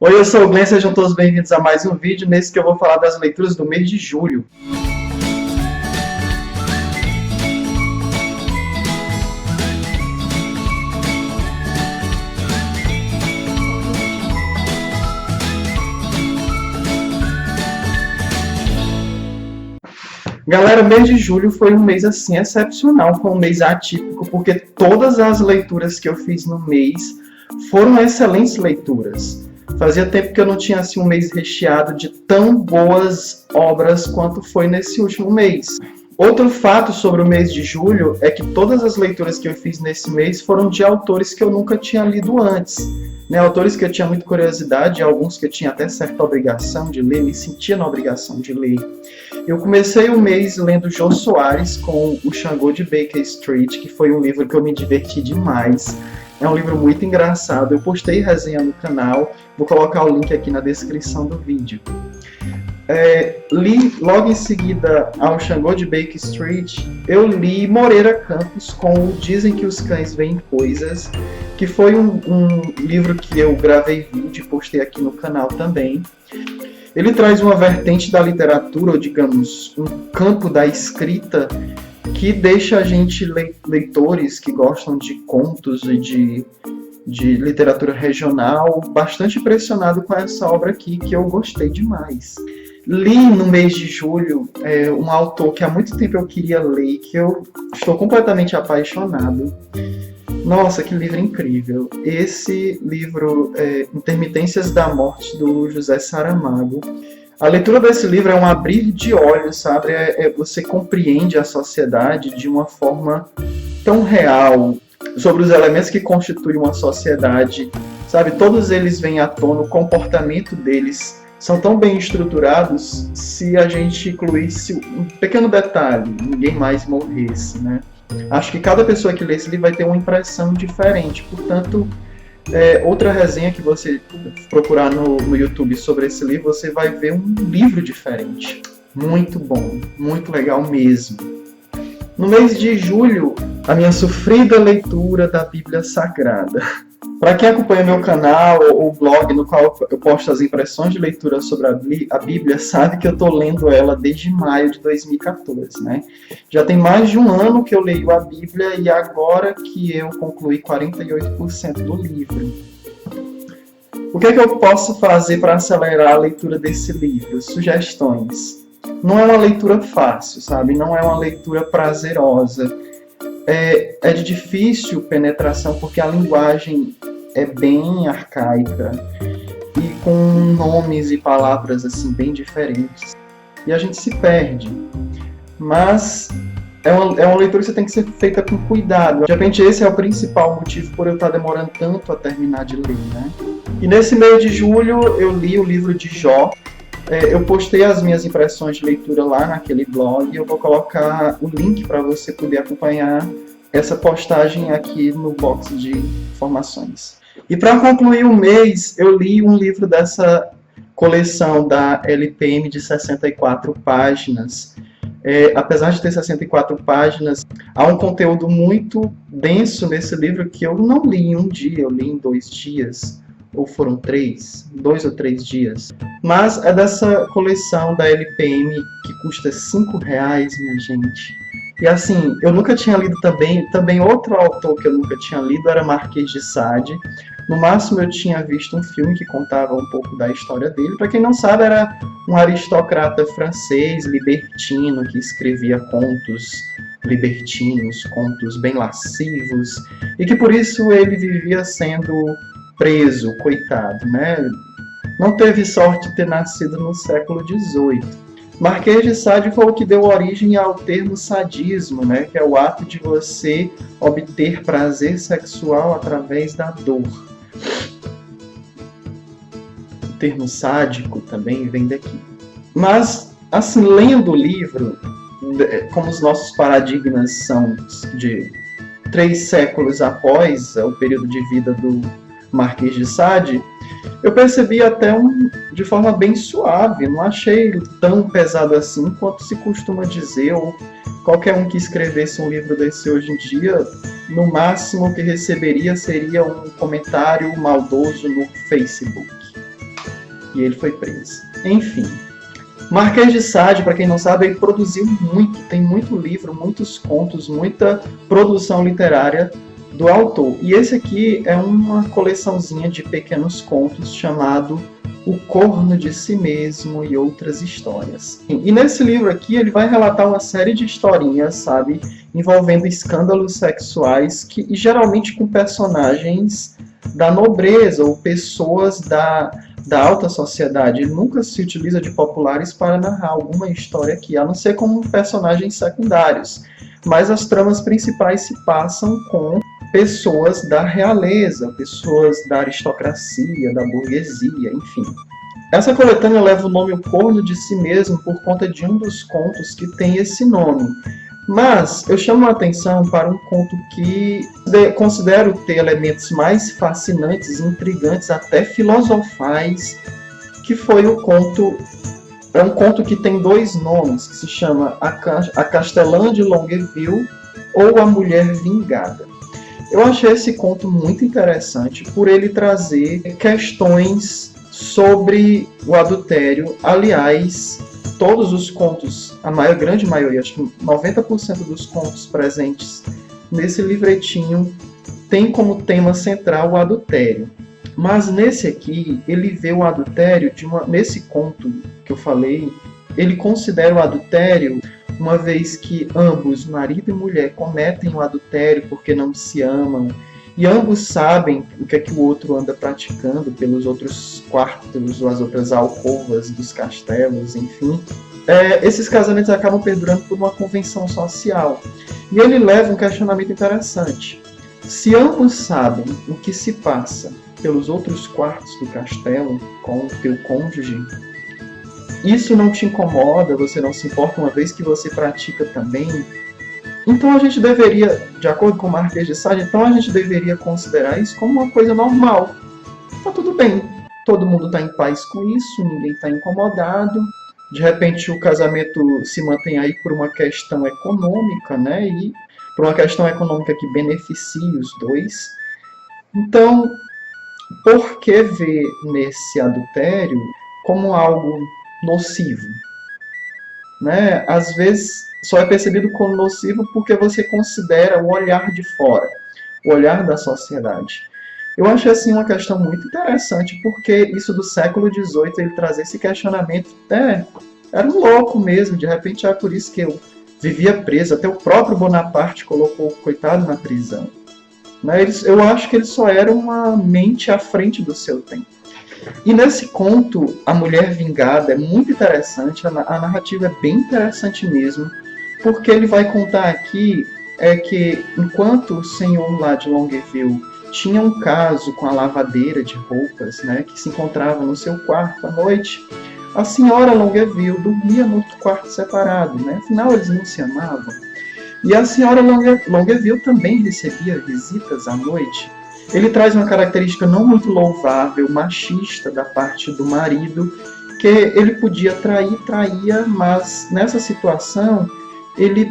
Oi, eu sou o Glenn, sejam todos bem-vindos a mais um vídeo, nesse que eu vou falar das leituras do mês de julho. Galera, o mês de julho foi um mês assim excepcional, foi um mês atípico, porque todas as leituras que eu fiz no mês foram excelentes leituras. Fazia tempo que eu não tinha assim, um mês recheado de tão boas obras quanto foi nesse último mês. Outro fato sobre o mês de julho é que todas as leituras que eu fiz nesse mês foram de autores que eu nunca tinha lido antes. Autores que eu tinha muita curiosidade, alguns que eu tinha até certa obrigação de ler, me sentia na obrigação de ler. Eu comecei o mês lendo Jô Soares com O Xangô de Baker Street, que foi um livro que eu me diverti demais. É um livro muito engraçado. Eu postei resenha no canal, vou colocar o link aqui na descrição do vídeo. Li logo em seguida ao Xangô de Baker Street, eu li Moreira Campos com o Dizem que os Cães Veem Coisas, que foi um livro que eu gravei vídeo e postei aqui no canal também. Ele traz uma vertente da literatura, ou digamos, um campo da escrita, que deixa a gente, leitores que gostam de contos e de literatura regional, bastante impressionado com essa obra aqui, que eu gostei demais. Li no mês de julho um autor que há muito tempo eu queria ler, que eu estou completamente apaixonado. Nossa, que livro incrível! Esse livro, Intermitências da Morte, do José Saramago. A leitura desse livro é um abrir de olhos, sabe? Você compreende a sociedade de uma forma tão real, sobre os elementos que constituem uma sociedade, sabe? Todos eles vêm à tona, o comportamento deles são tão bem estruturados, se a gente incluísse um pequeno detalhe, ninguém mais morresse, né? Acho que cada pessoa que lê esse livro vai ter uma impressão diferente. Portanto, outra resenha que você procurar no YouTube sobre esse livro, você vai ver um livro diferente. Muito bom, muito legal mesmo. No mês de julho, a minha sofrida leitura da Bíblia Sagrada. Para quem acompanha meu canal ou o blog no qual eu posto as impressões de leitura sobre a Bíblia, sabe que eu estou lendo ela desde maio de 2014, né? Já tem mais de um ano que eu leio a Bíblia e agora que eu concluí 48% do livro. O que é que eu posso fazer para acelerar a leitura desse livro? Sugestões. Não é uma leitura fácil, sabe? Não é uma leitura prazerosa. É de difícil penetração porque a linguagem é bem arcaica e com nomes e palavras assim bem diferentes. E a gente se perde. Mas é uma leitura que você tem que ser feita com cuidado. De repente esse é o principal motivo por eu estar demorando tanto a terminar de ler, né? E nesse mês de julho eu li o livro de Jó. Eu postei as minhas impressões de leitura lá naquele blog e eu vou colocar o link para você poder acompanhar essa postagem aqui no box de informações. E para concluir o mês, eu li um livro dessa coleção da LPM de 64 páginas. Apesar de ter 64 páginas, há um conteúdo muito denso nesse livro que eu não li em um dia, eu li em 2 dias. Ou foram 2 ou 3 dias. Mas é dessa coleção da LPM que custa R$5, minha gente. E assim, eu nunca tinha lido também outro autor que eu nunca tinha lido era Marquês de Sade. No máximo eu tinha visto um filme que contava um pouco da história dele. Para quem não sabe, era um aristocrata francês, libertino, que escrevia contos libertinos, contos bem lascivos, e que por isso ele vivia sendo preso, coitado, né? Não teve sorte de ter nascido no século XVIII. Marquês de Sade foi o que deu origem ao termo sadismo, né? Que é o ato de você obter prazer sexual através da dor. O termo sádico também vem daqui. Mas, assim, lendo o livro, como os nossos paradigmas são de 3 séculos após o período de vida do Marquês de Sade, eu percebi até de forma bem suave, não achei tão pesado assim quanto se costuma dizer, ou qualquer um que escrevesse um livro desse hoje em dia, no máximo que receberia seria um comentário maldoso no Facebook. e ele foi preso. Enfim, Marquês de Sade, para quem não sabe, ele produziu muito, tem muito livro, muitos contos, muita produção literária do autor. E esse aqui é uma coleçãozinha de pequenos contos chamado O Corno de Si Mesmo e Outras Histórias. E nesse livro aqui ele vai relatar uma série de historinhas, sabe, envolvendo escândalos sexuais e geralmente com personagens da nobreza ou pessoas da alta sociedade. Ele nunca se utiliza de populares para narrar alguma história aqui, a não ser como personagens secundários. Mas as tramas principais se passam com pessoas da realeza, pessoas da aristocracia, da burguesia, enfim. Essa coletânea leva o nome O Corno de Si Mesmo por conta de um dos contos que tem esse nome. Mas eu chamo a atenção para um conto que considero ter elementos mais fascinantes, intrigantes, até filosofais, que foi o conto. É um conto que tem dois nomes, que se chama A Castelã de Longueville ou A Mulher Vingada. Eu achei esse conto muito interessante por ele trazer questões sobre o adultério. Aliás, todos os contos, a grande maioria, acho que 90% dos contos presentes nesse livretinho tem como tema central o adultério. Mas nesse aqui, ele vê o adultério nesse conto que eu falei, ele considera o adultério, uma vez que ambos, marido e mulher, cometem o adultério porque não se amam, e ambos sabem o que é que o outro anda praticando pelos outros quartos ou as outras alcovas dos castelos, enfim. Esses casamentos acabam perdurando por uma convenção social. E ele leva um questionamento interessante. Se ambos sabem o que se passa pelos outros quartos do castelo com o teu cônjuge, isso não te incomoda, você não se importa uma vez que você pratica também? Então a gente deveria, de acordo com o Marquês de Sade, então a gente deveria considerar isso como uma coisa normal. Tá tudo bem, todo mundo está em paz com isso, ninguém está incomodado. De repente o casamento se mantém aí por uma questão econômica, né? E por uma questão econômica que beneficie os dois. Então, por que ver nesse adultério como algo nocivo? Né? Às vezes só é percebido como nocivo porque você considera o olhar de fora, o olhar da sociedade. Eu achei assim uma questão muito interessante, porque isso do século XVIII, ele trazer esse questionamento, era um louco mesmo, de repente é por isso que eu vivia preso, até o próprio Bonaparte colocou o coitado na prisão. Né? Eu acho que ele só era uma mente à frente do seu tempo. E nesse conto, A Mulher Vingada, é muito interessante, a narrativa é bem interessante mesmo, porque ele vai contar aqui que enquanto o senhor lá de Longueville tinha um caso com a lavadeira de roupas, né, que se encontrava no seu quarto à noite, a senhora Longueville dormia no outro quarto separado, né? Afinal eles não se amavam. E a senhora Longueville também recebia visitas à noite. Ele traz uma característica não muito louvável, machista da parte do marido, que ele podia traía, mas nessa situação ele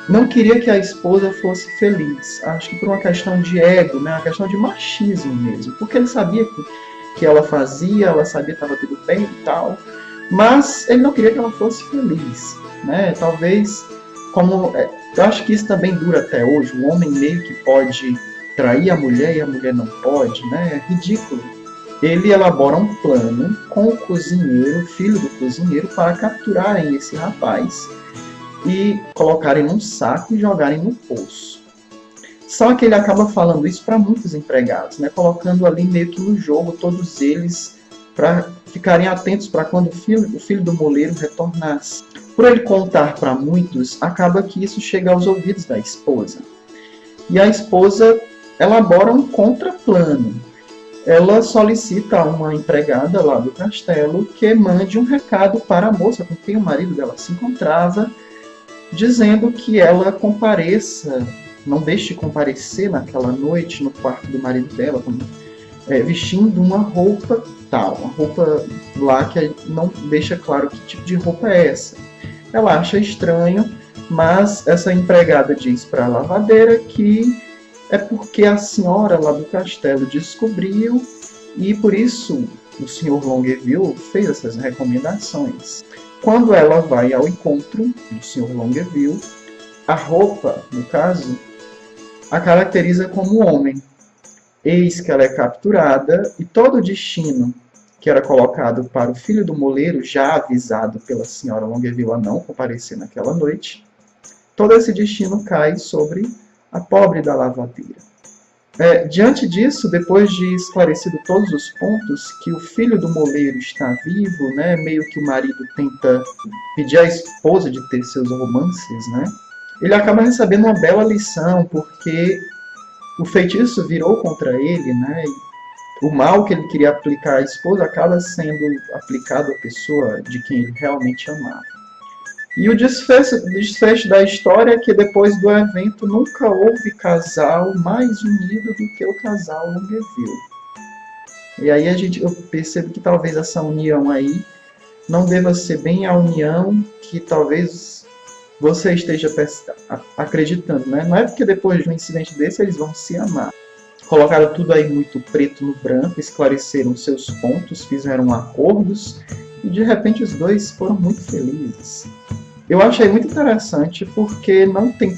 não queria que a esposa fosse feliz. Acho que por uma questão de ego, né? Uma questão de machismo mesmo, porque ele sabia que ela fazia, ela sabia que estava tudo bem e tal, mas ele não queria que ela fosse feliz, né? Talvez, eu acho que isso também dura até hoje, o homem meio que pode trair a mulher e a mulher não pode, né? É ridículo. Ele elabora um plano com o cozinheiro, filho do cozinheiro, para capturarem esse rapaz e colocarem num saco e jogarem no poço. Só que ele acaba falando isso para muitos empregados, né? Colocando ali meio que no jogo todos eles para ficarem atentos para quando o filho do moleiro retornasse. Por ele contar para muitos, acaba que isso chega aos ouvidos da esposa. E a esposa elabora um contraplano. Ela solicita a uma empregada lá do castelo que mande um recado para a moça com quem o marido dela se encontrava, dizendo que ela compareça, não deixe de comparecer naquela noite no quarto do marido dela, vestindo uma roupa tal, uma roupa lá que não deixa claro que tipo de roupa é essa. Ela acha estranho, mas essa empregada diz para a lavadeira que é porque a senhora lá do castelo descobriu e por isso o Sr. Longueville fez essas recomendações. Quando ela vai ao encontro do Sr. Longueville, a roupa, no caso, a caracteriza como homem. Eis que ela é capturada e todo o destino que era colocado para o filho do moleiro, já avisado pela senhora Longueville a não comparecer naquela noite, todo esse destino cai sobre a pobre da lavadeira. Diante disso, depois de esclarecido todos os pontos, que o filho do moleiro está vivo, né, meio que o marido tenta pedir à esposa de ter seus romances, né, ele acaba recebendo uma bela lição, porque o feitiço virou contra ele, né, e o mal que ele queria aplicar à esposa acaba sendo aplicado à pessoa de quem ele realmente amava. E o desfecho da história é que depois do evento nunca houve casal mais unido do que o casal Longueville. E aí eu percebo que talvez essa união aí não deva ser bem a união que talvez você esteja acreditando, né? Não é porque depois de um incidente desse eles vão se amar. Colocaram tudo aí muito preto no branco, esclareceram seus pontos, fizeram acordos e de repente os dois foram muito felizes. Eu achei muito interessante porque não tem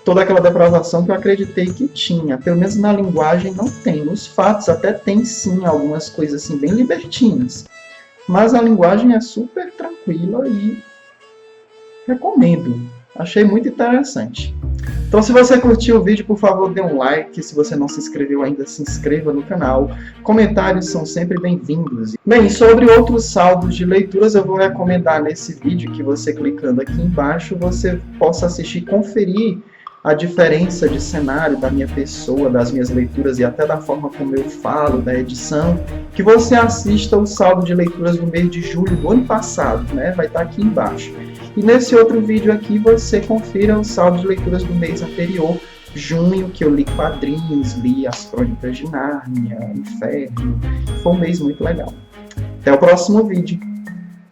toda aquela depravação que eu acreditei que tinha. Pelo menos na linguagem não tem. Nos fatos até tem sim algumas coisas assim bem libertinas. Mas a linguagem é super tranquila e recomendo. Achei muito interessante. Então se você curtiu o vídeo, por favor, dê um like. Se você não se inscreveu ainda, se inscreva no canal. Comentários são sempre bem-vindos. Bem, sobre outros saldos de leituras, eu vou recomendar nesse vídeo que você clicando aqui embaixo, você possa assistir e conferir a diferença de cenário da minha pessoa, das minhas leituras e até da forma como eu falo, da edição, que você assista o saldo de leituras do mês de julho do ano passado, né? Vai estar aqui embaixo. E nesse outro vídeo aqui você confira o saldo de leituras do mês anterior, junho, que eu li quadrinhos, li As Crônicas de Nárnia, Inferno. Foi um mês muito legal. Até o próximo vídeo.